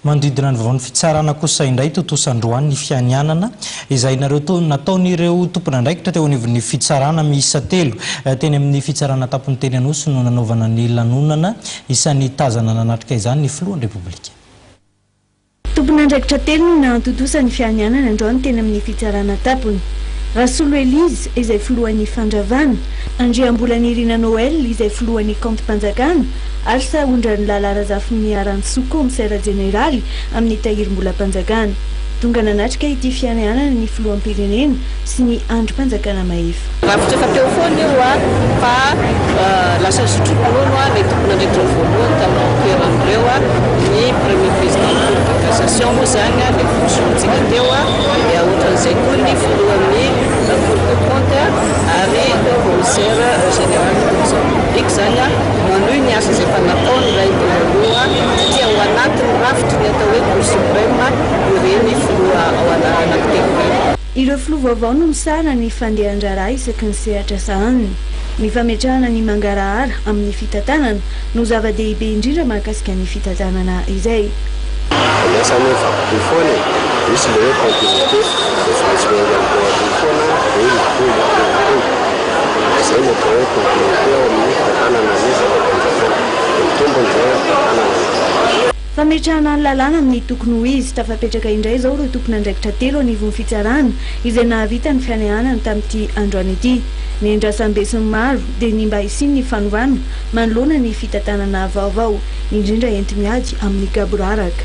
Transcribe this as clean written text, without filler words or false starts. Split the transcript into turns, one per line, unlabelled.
Mandidina ny vaovao fitsarana kosa indray totosandroany ny fianianana izay nataon'ireo tompon'andraikitra teo anivon'ny fitsarana miisa 3 teny amin'ny fitsarana tapony teny Anosy no nanaovana ny lanonana isan'ny tazana nanatrika izany ny filohan'ny Repoblika.
Tompon'andraikitra 3 no nantotosa ny fianianana androany teny amin'ny fitsarana tapony. Rasolo Elise izay filohan'ny fandravana, Andriambola Nirina Noël izay filohan'ny Compte-Panjakana ary Saondran'ny Lalarazafy Arantsoko komisera jeneraly amin'ny Tahirymbola Panjakana. Tonga nanatrika ity fianianana ny filoham-pirenena sy ny androm-panjakana Mahefa.
Rafitra efa teo foana io fa lasa sotrobono ilay tompon'andraikitra voalohany tamin'ny toeran'ireo ny premier président de la cassation moa zany ilay fonksiyontsika teo dia ohatran'izay koa ny filohan'ny cour de compte ary commissaire général de commission publique zany manohy ny asa izay fanataony ray voaloha satria ao anatin'ny rafitra ny atao hoe cour suprême ireny filoha ao anankitelo.
Ireo filoha vaovao no misarana ny fandehan-draharaha isaky ny sehatra sahaniny. Ny fametrahana ny mangarahara amin'ny fitantanana no zava-dehibe indrindra mahakasika ny fitantanana izay.
Anisan'ny fampifony misy le hoe continuité zay no atao hoe continuité ao amin'ny fitantanana misy mitombony zay fitantanana.
Fametrahana ny lalàna amin'ny tokony ho izy tafapetraka indray izao ireo tompon'andraikitra 3 anivon'ny fitsarana izay nahavita ny fianianana tamin'ity androany ity. Ny andrasam-besiny maro dia ny mba hisiany ny fanovana manoloana ny fitantanana vaovao indrindra enti-miady amin'ny gaboraraka.